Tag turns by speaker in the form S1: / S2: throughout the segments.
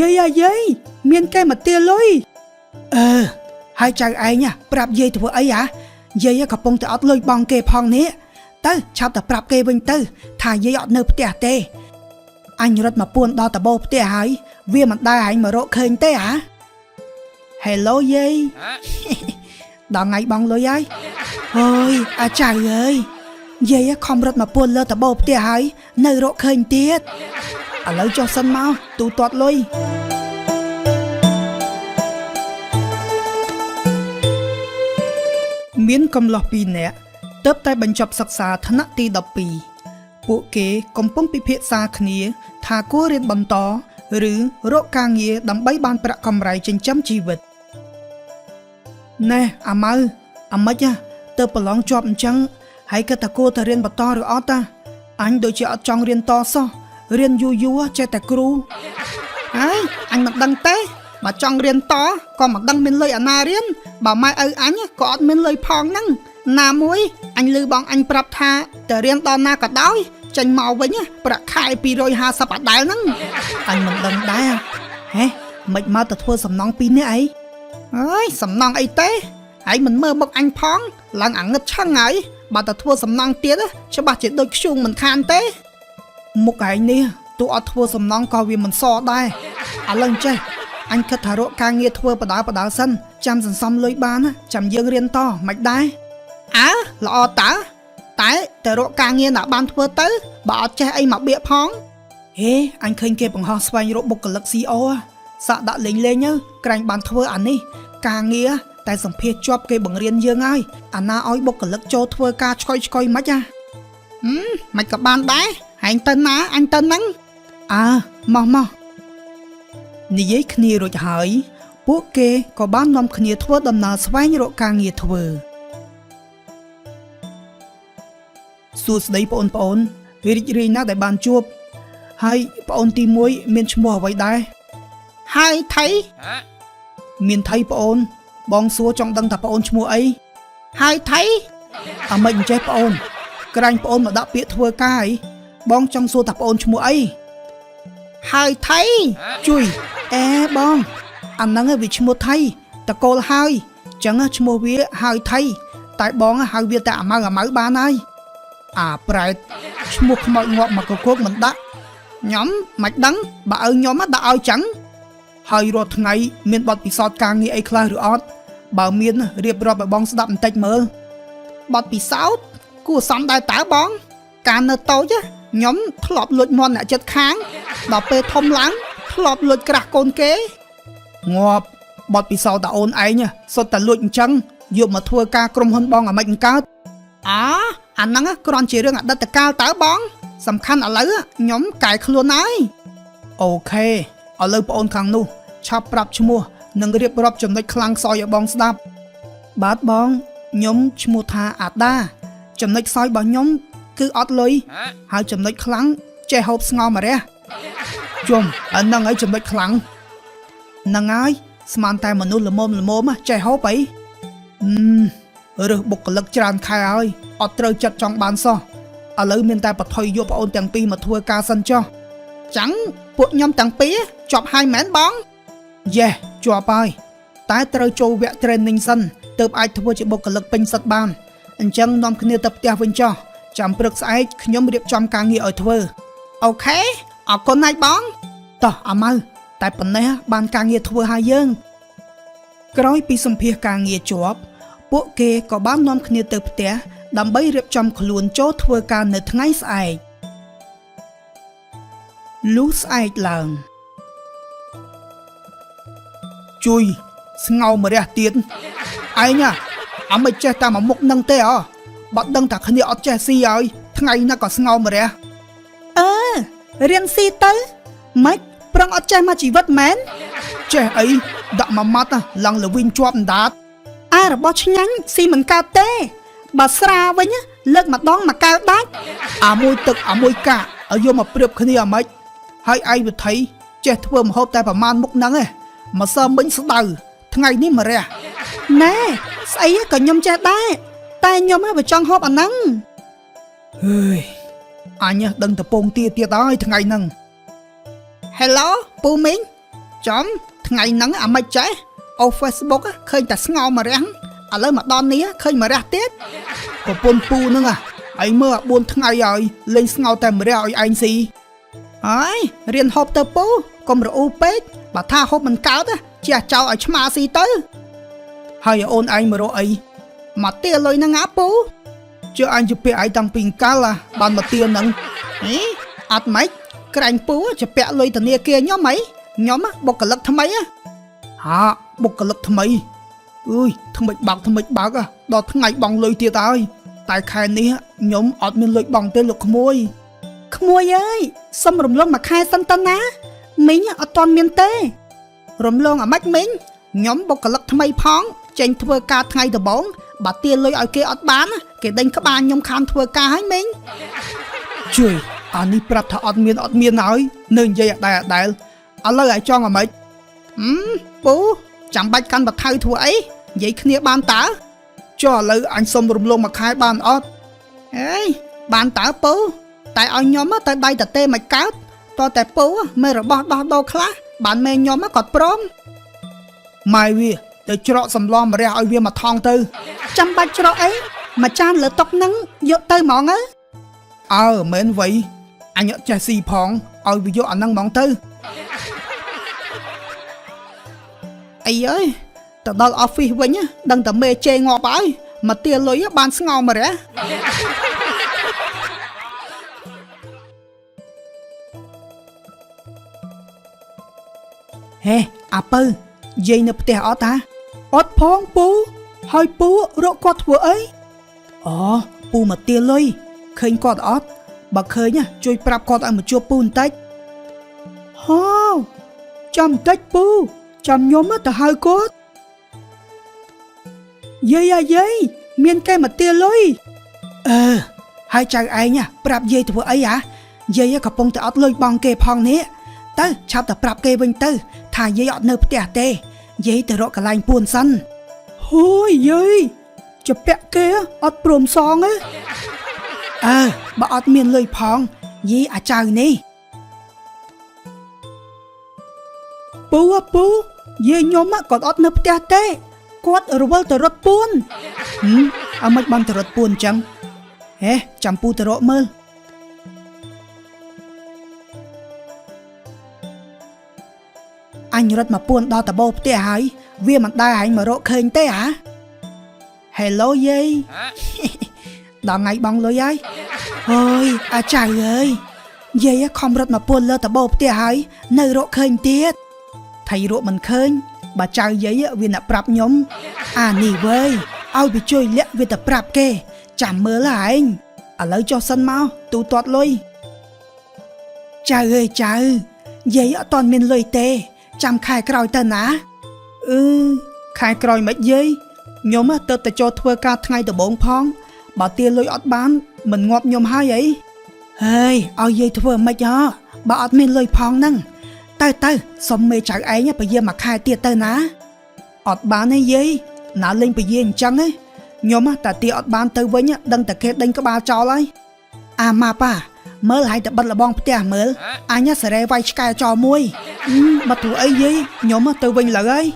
S1: យាយមានគេមកទាលុយហើយចៅឯងប្រាប់យាយធ្វើអីហ៎យាយកំពុងតែអត់លុយបងគេផងនេះទៅឆាប់តែប្រាប់គេវិញទៅថាយាយអត់នៅផ្ទះទេអញរត់មកពួនដល់តបោផ្ទះហើយវាមិនដែរឯងមករកឃើញទេហ៎ Hello យាយដល់ថ្ងៃបងលុយហើយអើយអាចៅអើយយាយខំរត់មកពួនលើតបោផ្ទះហើយនៅរកឃើញទៀតឥឡូវចុះសិនមកទូទាត់លុយមានកំឡោះ2នាក់ទើបតែបញ្ចប់សិក្សាថ្នាក់ទី12ពួកគេកំពុងពិភាក្សាគ្នាថាគួររៀនបន្តឬរកការងារដើម្បីបានប្រាក់កម្រៃចិញ្ចឹមជីវិតណែអាម៉ៅអាម៉េចទៅប្រឡងជាប់អញ្ចឹងហើយគិតថាគួរតែរៀនបន្តឬអត់តាអញដូចជាអត់ចង់រៀនតសោះរៀនយូរចេះតែគ្រូហើយអញមិនដឹងទេបើចង់រៀនតក៏មិនដឹងមានលុយអាណារៀនបើម៉ែឪអញក៏អត់មានលុយផងហ្នឹងណាមួយអញឮបងអញប្រាប់ថាទៅរៀនដល់ណាក៏ដោយចេញមកវិញប្រាក់ខែ250អាដែលហ្នឹងអញមិនដឹងដែរហេមិនមកទៅធ្វើសំណងពីនេះអីអើយសំណងអីទេហើយមិនមើលមុខអញផងឡើងអាងឹតឆឹងហើយបើទៅធ្វើសំណងទៀតច្បាស់ជាដូចខ្ជូងមិនខានទេមុខឯងនេះទោះអត់ធ្វើសំណងក៏វាមិនសដែរឥឡូវចេះអញគិតថារកការងារធ្វើបដាសិនចាំសន្សំលុយបានចាំយើងរៀនតមិនដែរអើល្អតើតែរកការងារណាបានធ្វើទៅបើអត់ចេះអីមកបៀកផងហេអញឃើញគេបង្ហោះស្វែងរកបុគ្គលិក CEO សាក់ដាក់លេងក្រែងបានធ្វើអានេះការងារតែសម្ភារជាប់គេបង្រៀនយើងហើយអាណាឲ្យបុគ្គលិកចូលធ្វើការឆ្កុយមិនមិនក៏បានដែរហែងទៅណាអញទៅហ្នឹងមកនិយាយគ្នារួចហើយពួកគេក៏បាននាំគ្នាធ្វើដំណើរស្វែងរកការងារធ្វើសួស្តីបងប្អូនរីករាយណាស់ដែលបានជួបហើយបងអូនទី1មានឈ្មោះអ្វីដែរហើយថៃមានថៃបងអូនបងសួរចង់ដឹងថាបងអូនឈ្មោះអីហើយថៃអាមិនអញ្ចេះបងអូនក្រែងបងអូនមកដាក់ពាក្យធ្វើការអីបងចង់សួរថាបងអូនឈ្មោះអីហើយថៃជួយបងអាហ្នឹងវាឈ្មោះថៃតកូលហើយចឹងឈ្មោះវាហើយថៃតែបងហៅវាតែអាម៉ៅបានហើយអាប្រែតឈ្មោះខ្មោចងាប់មកកគមិនដាក់ខ្ញុំមិនដឹងបើឲ្យខ្ញុំដាក់ឲ្យចឹងហើយរាល់ថ្ងៃមានបទពិសោធន៍ការងារអីខ្លះឬអត់បើមានរៀបរាប់ឲ្យបងស្ដាប់បន្តិចមើលបទពិសោធន៍គួរសមដែរតើបងកាលនៅតូចខ្ញុំធ្លាប់លួចមាន់អ្នកចិត្តខាងដល់ពេលធំឡើងធ្លាប់លួចក្រាស់កូនគេងាប់បទពិសោធន៍តាអូនឯងសុទ្ធតែលួចអញ្ចឹងយកមកធ្វើការក្រុមហ៊ុនបងអាមិនកើតអាហ្នឹងគ្រាន់ជារឿងអតីតកាលតើបងសំខាន់ឥឡូវខ្ញុំកែខ្លួនហើយអូខេឥឡូវបងអូនខាងនោះឆាប់ប្រាប់ឈ្មោះនិងរៀបរាប់ចំណុចខ្លាំងខ្សោយឲ្យបងស្ដាប់បាទបងខ្ញុំឈ្មោះថាអាដាចំណុចខ្សោយរបស់ខ្ញុំគឺអត់លុយហើយចំណុចខ្លាំងចេះហូបស្ងោម្រះជុំហ្នឹងហើយចំណុចខ្លាំងហ្នឹងហើយស្មានតែមនុស្សល្មមចេះហូបអីរើសបុគ្គលិកច្រើនខែហើយអត់ត្រូវចិត្តចង់បានសោះឥឡូវមានតែបថុយយកប្អូនទាំងពីរមកធ្វើការសិនចុះចឹងពួកខ្ញុំទាំងពីរជាប់ហើយមែនបងយេជាប់ហើយតែត្រូវចូលវគ្គ training សិនទើបអាចធ្វើជាបុគ្គលិកពេញសិទ្ធបានអញ្ចឹងនាំគ្នាទៅផ្ទះវិញចុះចាំព្រឹកស្អែកខ្ញុំរៀបចំការងារឲ្យធ្វើអូខេអរគុណណាស់បងតោះអាម៉ៅតែប៉ុណ្ណេះបានការងារធ្វើហើយយើងក្រោយពីសម្ភាសការងារជាប់ពួកគេក៏បាននាំគ្នាទៅផ្ទះដើម្បីរៀបចំខ្លួនចូលធ្វើការនៅថ្ងៃស្អែកលុះស្អែកឡើងជួយស្ងោម្រះទៀតឯងអាមិនចេះតាមមុខនឹងទេបើដឹងថាគ្នាអត់ចេះស៊ីហើយថ្ងៃណាក៏ស្ងោម្រះរៀនស៊ីទៅម៉េចប្រឹងអត់ចេះមកជីវិតមែនចេះអីដាក់មួយម៉ាត់ឡើងលវិញជាប់អណ្ដាតរបស់ឆ្ញាញ់ស៊ីមិនកើតទេបើស្រាវិញលើកម្ដងមកកើដាច់អាមួយទឹកអាមួយកាកឲ្យយកមកប្រៀបគ្នាអាម៉េចហើយឯងវិធីចេះធ្វើម្ហូបតែប្រមាណមុខហ្នឹងឯងមកសើមិញស្ដៅថ្ងៃនេះមករះណែស្អីក៏ខ្ញុំចេះដែរតែខ្ញុំវាចង់ហូបអាហ្នឹងអើយអញដឹងតពងទៀតហើយថ្ងៃហ្នឹង Hello ពូមីង ចំថ្ងៃហ្នឹងអាមិនចេះអូ Facebook ឃើញតែស្ងោម្រះឥឡូវមកដល់នេះឃើញម្រះទៀតប្រពន្ធពូហ្នឹងឯងមើល4ថ្ងៃហើយលេងស្ងោតែម្រះឲ្យឯងស៊ីហើយរៀនហូបទៅពូកុំរអ៊ូពេកបើថាហូបមិនកើតជាចោលឲ្យឆ្មាស៊ីទៅហើយអូនឯងមករកអីមកទាលុយហ្នឹងពូជឿអញជពាក់ឯងតាំងពីកាលបានមកទាហ្នឹងអត់ម៉េចក្រែងពូជពាក់លុយធនាគារខ្ញុំបុគ្គលិកថ្មីហាបុគ្គលិកថ្មីអើយថ្មិចបាក់ដល់ថ្ងៃបងលុយទៀតហើយតែខែនេះខ្ញុំអត់មានលុយបងទេលោកក្មួយអើយសុំរំលងមួយខែសិនតើណាមីងអត់ទាន់មានទេរំលងអាម៉េចមីងខ្ញុំបុគ្គលិកថ្មីផងចេញធ្វើការថ្ងៃដំបូងបើទាលុយឲ្យគេអត់បានគេដេញក្បាលខ្ញុំខានធ្វើការឲ្យមីងជួយអានេះប្រាប់ថាអត់មានហើយនៅនិយាយអដែលឥឡូវឲ្យចង់អាម៉េចពូចាំបាច់កាន់បថៅធ្វើអីនិយាយគ្នាបានតើចុះឥឡូវអញសុំរំលងមួយខែបានអត់អេបានតើពូតែឲ្យខ្ញុំទៅដៃតទេមិនកើតតើតែពូមានរបស់ដោះដូរខ្លះបានមេខ្ញុំគាត់ព្រមម៉ែវាទៅច្រកសំឡំម្រះឲ្យវាមកថងទៅចាំបាច់ច្រកអីមួយចានលើតុកហ្នឹងយកទៅហ្មងមែនវៃអញអត់ចេះស៊ីផងឲ្យវាយកអាហ្នឹងហ្មងទៅអីអើយទៅដល់ office វិញដឹងតែមេជេងាប់ហើយមកទាលុយបានស្ងោម្រះហេអាពៅយាយនៅផ្ទះអត់តាអត់ផងពូហើយពូរកគាត់ធ្វើអីអូពូមកទាលុយឃើញគាត់អត់បើឃើញជួយប្រាប់គាត់ឲ្យមកជួបពូបន្តិចហូចាំបន្តិចពូចាំខ្ញុំទៅហៅគាត់យាយមានគេមកទាលុយហើយចៅឯងប្រាប់យាយធ្វើអីយាយកំពុងតែអត់លុយបងគេផងនេះទៅឆាប់តែប្រាប់គេវិញទៅថាយាយអត់នៅផ្ទះទេយាយទៅរកកន្លែងពួនសិនហូយយាយជពាក់គេអត់ព្រមសងទេបើអត់មានលុយផងយាយអាចៅនេះពូយាយខ្ញុំគាត់អត់នៅផ្ទះទេគាត់រវល់ទៅរត់ពួនអមិនបានទៅរត់ពួនអញ្ចឹងហេចាំពូទៅរកមើលអញរត់មកពួនដល់តបោផ្ទះហើយវាមិនដែរហែងមករកឃើញទេHello យាយដល់ថ្ងៃបងលុយហើយអើយអាចៅអើយយាយខំរត់មកពួនលើតបោផ្ទះហើយនៅរកឃើញទៀតថៃរកមិនឃើញបើចៅយាយវាអ្នកប្រាប់ខ្ញុំអានេះវើយឲ្យវាជួយលាក់វាទៅប្រាប់គេចាំមើលឯងឥឡូវចុះសិនមកទូទាត់លុយចៅអើយចៅយាយអត់ទាន់មានលុយទេចាំខែក្រោយទៅណាខែក្រោយមិនយាយខ្ញុំទៅតែចូលធ្វើការថ្ងៃដំបូងផងបើទាលុយអត់បានមិនងាប់ខ្ញុំហើយអីហើយឲ្យយាយធ្វើមិនបើអត់មានលុយផងហ្នឹងទៅសុំមេចៅឯងពយាមួយខែទៀតទៅណាអត់បានទេយាយណាលេងពយាអញ្ចឹងទេខ្ញុំតែទាអត់បានទៅវិញដឹងតែគេដេញក្បាលចោលហើយម៉ាប៉ាមើលឲ្យតែបិទលបងផ្ទះមើលអញសេរីវាយឆ្កែចោលមួយមកធ្វើអីយាយខ្ញុំទៅវិញលើហើយ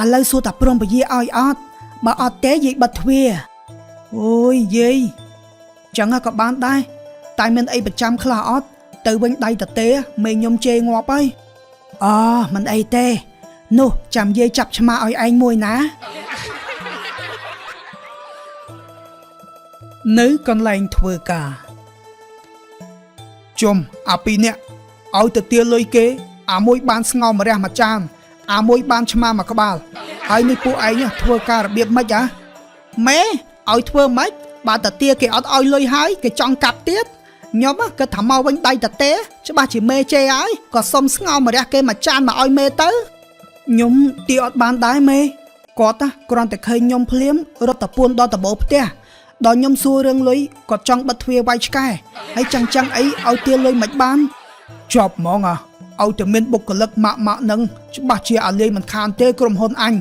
S1: ឥឡូវសួរតែព្រមពយាឲ្យអត់បើអត់ទេយាយបិទទ្វារអូយយាយចឹងក៏បានដែរតែមានអីប្រចាំខ្លះអត់ទៅវិញដៃតទេមេខ្ញុំជេរងាប់ហើយមិនអីទេនោះចាំយាយចាប់ឆ្មាឲ្យឯងមួយណានៅកន្លែងធ្វើការជុំអាពីរនាក់ឲ្យទៅទាលុយគេអាមួយបានស្ងោម្រះមួយចានអាមួយបានឆ្មាមួយក្បាលហើយនេះពួកឯងធ្វើការរបៀបម៉េចម៉ែឲ្យធ្វើម៉េចបើតាទាគេអត់ឲ្យលុយហើយគេចង់កាប់ទៀតខ្ញុំគិតថាមកវិញដៃតាទេច្បាស់ជាមេជេហើយក៏សុំស្ងោម្រះគេមួយចានមកឲ្យមេទៅខ្ញុំទាអត់បានដែរមេគាត់គ្រាន់តែឃើញខ្ញុំភ្លាមរត់ទៅពួនដល់តបោផ្ទះដល់ខ្ញុំសួររឿងលុយគាត់ចង់បិទទ្វារវាយឆ្កែហើយចឹងអីឲ្យទាលុយមិនបានជាប់ហ្មងឲ្យតែមានបុគ្គលិកម៉ាក់នឹងច្បាស់ជាអាលាយមិនខានទេក្រុមហ៊ុនអញឥ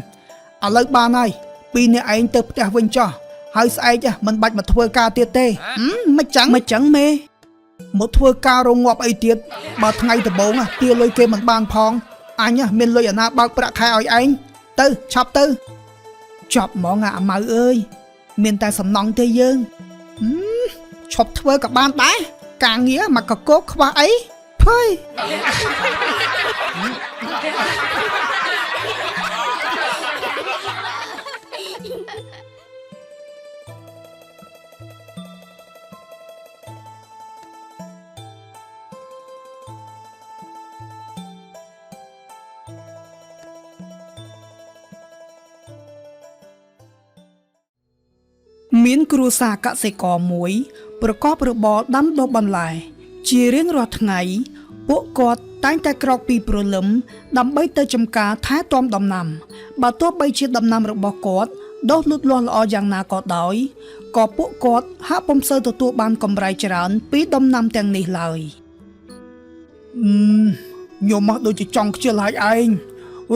S1: ឡូវបានហើយពីរនាក់ឯងទៅផ្ទះវិញចោះហើយស្អែកមិនបាច់មកធ្វើការទៀតទេមិនចឹងមេមកធ្វើការរងងាប់អីទៀតបើថ្ងៃដំបូងទាលុយគេមិនបានផង អញមានលុយអាណាបើកប្រាក់ខែឲ្យឯងទៅឆាប់ទៅចប់ហ្មងអាម៉ៅអើយមានតែសំណងទេយើងឈប់ធ្វើក៏បានដែរការងារមកកកខ្វះអីភ័យមានគ្រួសារកសិករមួយប្រកបរបរដាំដុះបន្លែជារៀងរាល់ថ្ងៃពួកគាត់តែងតែក្រោកពីព្រលឹមដើម្បីទៅចំការថែទាំដំណាំបើទោះបីជាដំណាំរបស់គាត់ដុះលូតលាស់ល្អយ៉ាងណាក៏ដោយក៏ពួកគាត់ហាក់ពុំសូវទទួលបានកម្រៃច្រើនពីដំណាំទាំងនេះឡើយខ្ញុំមកដូចជាចង់ខ្ជិលហើយឯង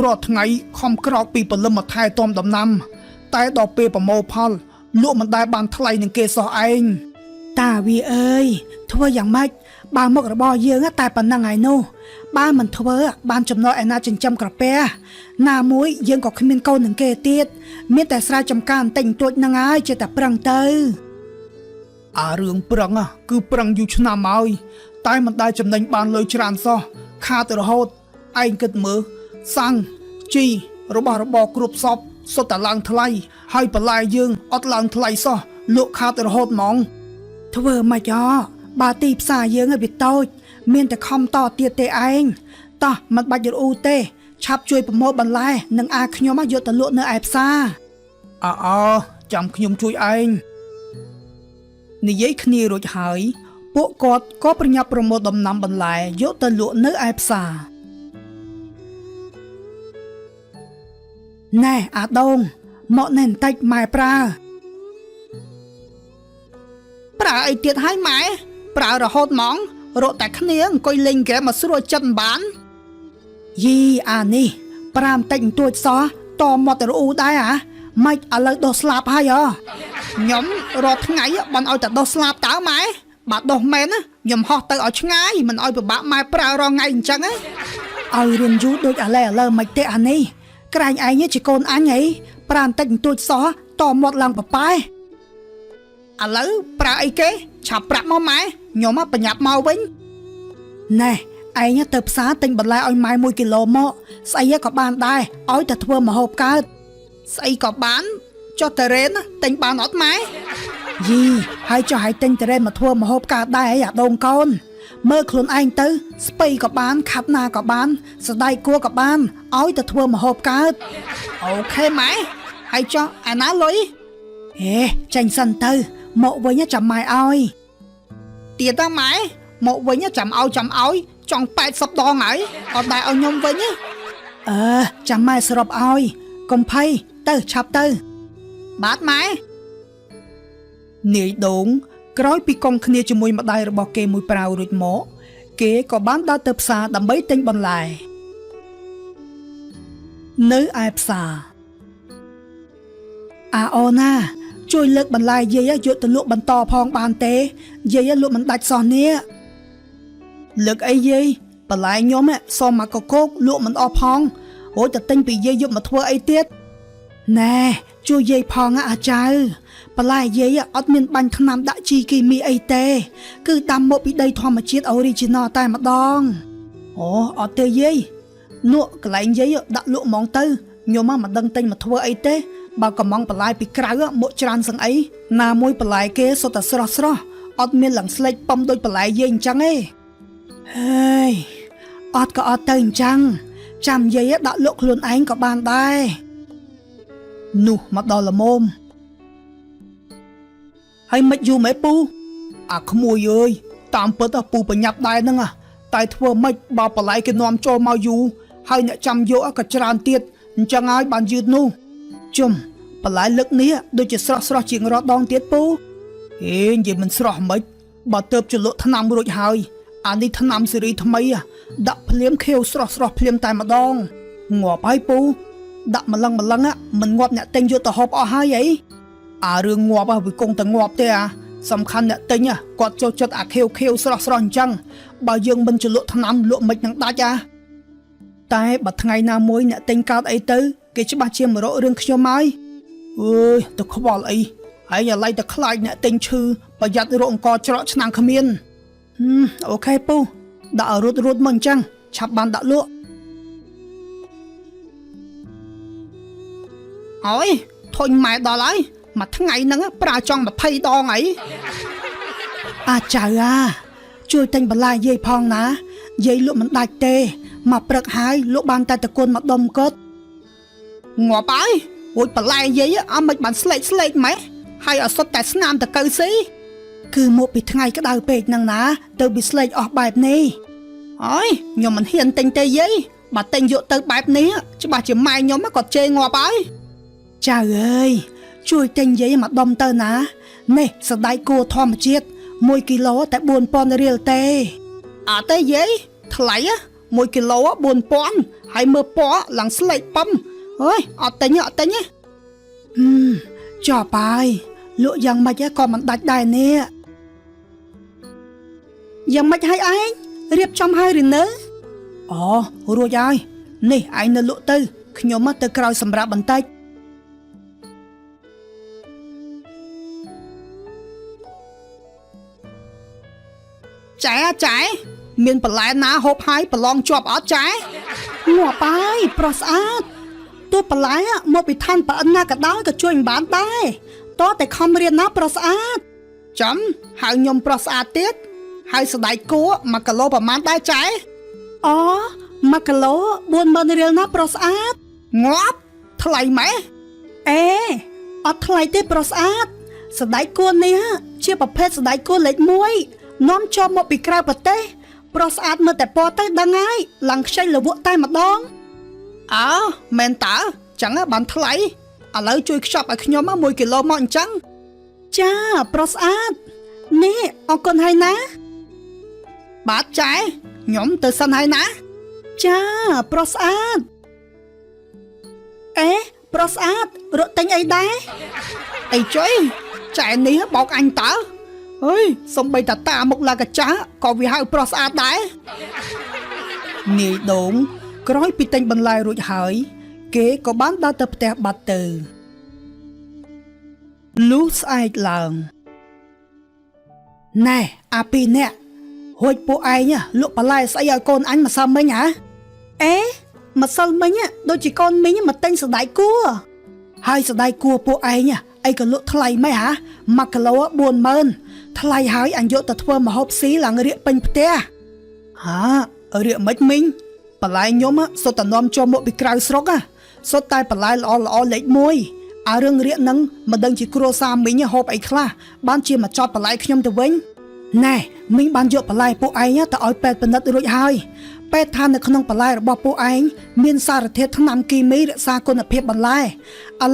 S1: រាល់ថ្ងៃខំក្រោកពីព្រលឹមមកថែទាំដំណាំតែដល់ពេលប្រមូលផលលក់មិនដែលបានថ្លៃនឹងគេសោះឯងតាវាអើយធ្វើយ៉ាងម៉េចបើមុខរបរយើងតែប៉ុណ្្នឹងហើយនោះបើមិនធ្វើបានចំណូលឯណាចិញ្ចឹមក្រពះណាមួយយើងក៏គ្មានកូននឹងគេទៀតមានតែស្រែចម្ការបន្តិចបន្តួចហ្នឹងហើយចេះតែប្រឹងទៅរឿងប្រឹងគឺប្រឹងយូរឆ្នាំហើយតែមិនដែលចំណេញបានលុយច្រើនសោះខាតទៅរហូតឯងគិតមើលសាំងជីរបស់របរគ្រប់សពសុទ្ធតែឡើងថ្លៃហើយបន្លែយើងអត់ឡើងថ្លៃសោះលក់ខាតទៅរហូតហ្មងធ្វើម៉េចបើទីផ្សារយើងវាតូចមានតែខំតទៀតទេឯងតោះមិនបាច់រអ៊ូទេឆាប់ជួយប្រមូលបន្លែនិងខ្ញុំយកទៅលក់នៅឯផ្សារចាំខ្ញុំជួយឯងនិយាយគ្នារួចហើយពួកគាត់ក៏ប្រញាប់ប្រមូលដំណាំបន្លែយកទៅលក់នៅឯផ្សារណែអាដងមកណែបន្តិចម៉ែប្រើអីទៀតហើយម៉ែប្រើរហូតហ្មងរកតែគ្នាអង្គុយលេងហ្គេមមកស្រួលចិត្តមិនបានយីអានេះប្រាំតិចបន្តួចសោះតមកទៅរអ៊ូដែរម៉េចឥឡូវដោះស្លាប់ហើយខ្ញុំរាល់ថ្ងៃបានឲ្យតែដោះស្លាប់តើម៉ែបើដោះមែនខ្ញុំហោះទៅឲ្យឆ្ងាយមិនឲ្យពិបាកម៉ែប្រើរងថ្ងៃអញ្ចឹងឲ្យរៀនយូរដូចឥឡូវមិនទេអានេះក្រែងឯងជាកូនអញហីប្រាំតិចបន្តួចសោះតមកឡើងប៉ប៉ែឥឡូវប្រើអីគេឆាប់ប្រាក់មកម៉ែខ្ញុំបញ្ញាប់មកវិញណែឯងទៅផ្សារទិញបន្លែឲ្យម៉ែ1គីឡូមកស្អីក៏បានដែរឲ្យតែធ្វើម្ហូបកើតស្អីក៏បានចុះតរ៉េនទិញបានអត់ម៉ែយីហើយចុះឲ្យទិញតរ៉េនមកធ្វើម្ហូបកើតដែរអីអាដូងកូនមើលខ្លួនឯងទៅស្ពៃក៏បានខាត់ណាក៏បានសដៃគួរក៏បានឲ្យតែធ្វើម្ហូបកើតអូខេម៉ែហើយចុះអាណាលុយចាញ់សិនទៅមកវិញចាំម៉ែឲ្យទៀតតាម៉ែមកវិញចាំឲ្យចង់80ដងហើយអត់ដែរឲ្យខ្ញុំវិញចាំម៉ែសរុបឲ្យកុំភ័យទៅឆាប់ទៅបាទម៉ែនាយដូងក្រោយពីកង់គ្នាជាមួយម្ដាយរបស់គេមួយប្រាវរួចមកគេក៏បានដើរទៅផ្សារដើម្បីទិញបន្លែនៅឯផ្សារអូណាជួយលើកបន្លែយាយយកទៅលក់បន្តផងបានទេយាយលក់មិនដាច់សោះនេះលើកអីយាយបន្លែខ្ញុំសុំមកកកលក់មិនអស់ផងរួចតែទិញពីយាយយកមកធ្វើអីទៀតណែជួយយាយផងអាចៅបន្លែយាយអត់មានបាញ់ថ្នាំដាក់ជីគីមីអីទេគឺដាំមកពីដីធម្មជាតិ original តែម្ដងអត់ទេយាយលក់កន្លែងយាយដាក់លក់ហ្មងទៅខ្ញុំមិនដឹងទិញមកធ្វើអីទេបើកំងបន្លែពីក្រៅមកច្រើនសឹងអីណាមួយបន្លែគេសុទ្ធតែស្រស់អត់មានលង្ស្លេចប៉ំដូចបន្លែយាយអញ្ចឹងទេហើយអត់ក៏អត់ទៅអញ្ចឹងចាំយាយដាក់លក់ខ្លួនឯងក៏បានដែរនោះមកដល់ល្មមហើយមិនយូរម៉េចពូក្មួយអើយតាមពិតពូប្រញាប់ដែរហ្នឹងតែធ្វើម៉េចបើបន្លែគេនាំចូលមកយូរហើយអ្នកចាំយកក៏ច្រើនទៀតអញ្ចឹងហើយបានយឺតនោះជុំបន្លែលើកនេះដូចជាស្រស់ជាងរាល់ដងទៀតពូនិយាយមិនស្រស់មិនបើទៅចលក់ថ្នាំរួចហើយអានេះថ្នាំស៊េរីថ្មីដាក់ភ្លាមខៀវស្រស់ភ្លាមតែម្ដងងាប់ហើយពូដាក់ម្លឹងមិនងាប់អ្នកទិញយកទៅហូបអស់ហើយអីរឿងងាប់វាគង់តែងាប់ទេសំខាន់អ្នកទិញគាត់ចូលចិត្តខៀវស្រស់អញ្ចឹងបើយើងមិនចលក់ថ្នាំលក់មិននឹងដាច់ តែបើថ្ងៃណាមួយអ្នកទិញកើតអីទៅគេច្បាស់ជាមករករឿងខ្ញុំហើយអើយទៅខ្វល់អីហើយអាឡ័យតែខ្លាចអ្នកទិញឈឺប្រយ័ត្នរកអង្គច្រកឆ្នាំងគ្មានអូខេពូដាក់រត់មកអញ្ចឹងឆាប់បានដាក់លក់អើយធុញម៉ែដល់ហើយមួយថ្ងៃហ្នឹងប្រើចង់20ដងអីអាចៅជួយទិញបន្លែយាយផងណាយាយលក់មិនដាច់ទេមកព្រឹកហើយលក់បានតែតគុណមកដុំកត់ងាប់ហើយរួចបន្លែយាយអត់មិនបានស្លេកម៉េះហើយអត់សុទ្ធតែស្នាមតកៅស៊ីគឺមកពីថ្ងៃក្តៅពេកហ្នឹងណាទៅវាស្លេកអស់បែបនេះអើយខ្ញុំមិនហ៊ានទិញទេយាយបើទិញយកទៅបែបនេះច្បាស់ជាម៉ែខ្ញុំក៏ជេរងាប់ហើយចៅអើយជួយទិញយាយមកដុំទៅណានេះសណ្តែកគួរធម្មជាតិ1គីឡូតែ 4,000 រៀលទេអត់ទេយាយថ្លៃ1គីឡូ 4,000 ហើយមើលពណ៌ឡើងស្លេកប៉ឹមអើយអត់ទិញចុះបាយលក់យ៉ាងម៉េចក៏មិនដាច់ដែរនេះយ៉ាងម៉េចហើយឯងរៀបចំហើយឬនៅអូរួចហើយនេះឯងនៅលក់ទៅខ្ញុំទៅក្រោយសម្រាប់បន្តិចចែមានបន្លែណាហូបហើយប្រឡងជាប់អត់ចែងាប់ហើយប្រុសស្អាតទោះបន្លែមកពីឋានប្រអិនណាក៏ដោយក៏ជួយមិនបានដែរតោះតែខំរៀនណាប្រុសស្អាតចាំហៅខ្ញុំប្រុសស្អាតទៀតហើយសណ្តែកគួរ1គីឡូប្រហែលដែរចែអូ1គីឡូ 4,000 រៀលណាប្រុសស្អាតងាប់ថ្លៃម៉េះអេអត់ថ្លៃទេប្រុសស្អាតសណ្តែកគួរនេះជាប្រភេទសណ្តែកគួរលេខ1នាំចូលមកពីក្រៅប្រទេសប្រុសស្អាតមើលតែពណ៌ទៅដឹងហើយឡើងខ្ចីលវក់តែម្ដងអើមែនតើចឹងបានថ្លៃឥឡូវជួយខ្ចប់ឲ្យខ្ញុំ1គីឡូមកអញ្ចឹងចាប្រុសស្អាតនេះអរគុណហើយណាបាទចែខ្ញុំទៅសិនហើយណាចាប្រុសស្អាតអេប្រុសស្អាតរត់ទិញអីដែរអីជួយចែនេះបោកអញតើអើយសំបីតាមុខឡាកាចាក៏វាហៅប្រុសស្អាតដែរនាយដូងក្រោយពីទិញបន្លែរួចហើយគេក៏បានដើរទៅផ្ទះបាត់ទៅលុះស្អែកឡើងណែអាពីរនាក់ហួចពួកឯងលក់បន្លែស្អីឲ្យកូនអញម្សិលមិញហ៎អេម្សិលមិញដូចជាកូនមីងមកទិញសណ្តែកគួរហើយសណ្តែកគួរពួកឯងអីក៏លក់ថ្លៃម៉េះហ៎1គីឡូ 40,000 ថ្លៃហើយអញយកទៅធ្វើម្ហូបស៊ីឡើងរៀកពេញផ្ទះហារៀកមិនមីងបន្លែខ្ញុំសុទ្ធតែនាំចូលមកពីក្រៅស្រុកសុទ្ធតែបន្លែល្អលេខ1អារឿងរៀកហ្នឹងមិនដឹងជាគ្រួសារមីងហូបអីខ្លះបានជាមកចោតបន្លែខ្ញុំទៅវិញណែមីងបានយកបន្លែពួកឯងទៅឲ្យពេទ្យពិនិត្យរួចហើយពេទ្យថានៅក្នុងបន្លែរបស់ពួកឯងមានសារធាតុថ្នាំគីមីរក្សាគុណភាពបន្លែឥ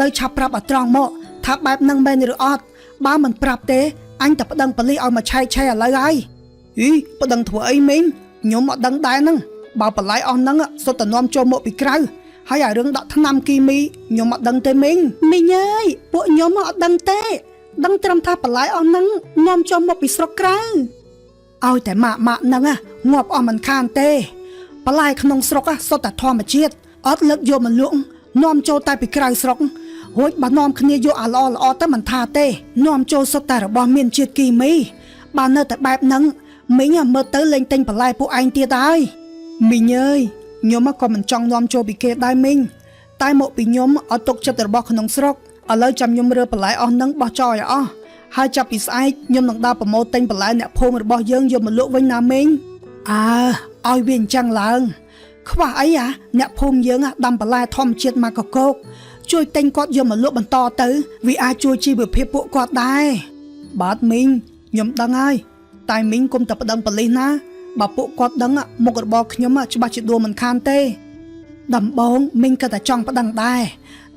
S1: ឡូវឆាប់ប្រាប់ឲ្យត្រង់មកថាបែបហ្នឹងមែនឬអត់បើមិនប្រាប់ទេអញតែប្តឹងប៉ូលីសឲ្យមកឆែកឥឡូវហើយប្តឹងធ្វើអីមីងខ្ញុំអត់ដឹងដែរហ្នឹងបើបន្លែអស់ហ្នឹងសុទ្ធតែនាំចូលមកពីក្រៅហើយអារឿងដាក់ថ្នាំគីមីខ្ញុំអត់ដឹងទេមីងអើយពួកខ្ញុំអត់ដឹងទេដឹងត្រឹមថាបន្លែអស់ហ្នឹងនាំចូលមកពីស្រុកក្រៅឲ្យតែម៉ាក់ហ្នឹងងាប់អស់មិនខានទេបន្លែក្នុងស្រុកសុទ្ធតែធម្មជាតិអត់លើកយកមកលក់នាំចូលតែពីក្រៅស្រុករួចបើនាំគ្នាយកអាល្អទៅមិនថាទេនាំចូលសុទ្ធតែរបស់មានជាតិគីមីបើនៅតែបែបហ្នឹងមីងមើលទៅលេងទិញបន្លែពួកឯងទៀតហើយមីងអើយខ្ញុំក៏មិនចង់នាំចូលពីគេដែរមីងតែមកពីខ្ញុំអត់ទុកចិត្តរបស់ក្នុងស្រុកឥឡូវចាំខ្ញុំរើបន្លែអស់ហ្នឹងបោះចោលឲ្យអស់ហើយចាប់ពីស្អែកខ្ញុំនឹងដើរប្រម៉ូទទិញបន្លែអ្នកភូមិរបស់យើងយកមកលក់វិញណាមីងឲ្យវាអញ្ចឹងឡើងខ្វះអីអ្នកភូមិយើងដាំបន្លែធម្មជាតិមកកកោកជួយទិញគាត់យកមកលក់បន្តទៅវាអាចជួយជីវភាពពួកគាត់ដែរបាទមីងខ្ញុំដឹងហើយតែមីងកុំតែប្តឹងប៉ូលីសណាបើពួកគាត់ដឹងមុខរបរខ្ញុំច្បាស់ជាដួលមិនខានទេដំបងមីងក៏តែចង់ប្តឹងដែរ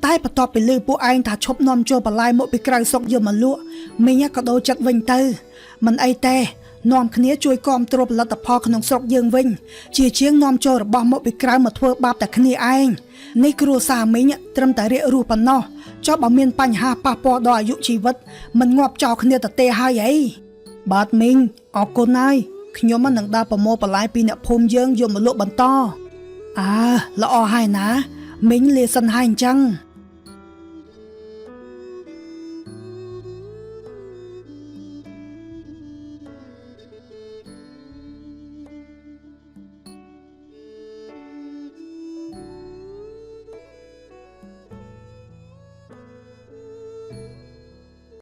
S1: តែបន្ទាប់ពីឮពួកឯងថាឈប់នាំចូលបន្លែមកពីក្រៅស្រុកយកមកលក់មីងក៏ដូរចិត្តវិញទៅមិនអីទេនាំគ្នាជួយគាំទ្រផលិតផលក្នុងស្រុកយើងវិញជាជាងនាំចូលរបស់មកពីក្រៅមកធ្វើបាបតែគ្នាឯងនេះគ្រួសារមីងត្រឹមតែរៀករស់ប៉ុណ្ណោះចុះបើមានបញ្ហាប៉ះពាល់ដល់អាយុជីវិតមិនងាប់ចោលគ្នាទៅទេហើយអីបាទមីងអរគុណហើយខ្ញុំនឹងដើរប្រមូលបន្លែពីអ្នកភូមិយើងយកមកលក់បន្ត ល្អហើយណាមីងលាសិនហើយអញ្ចឹង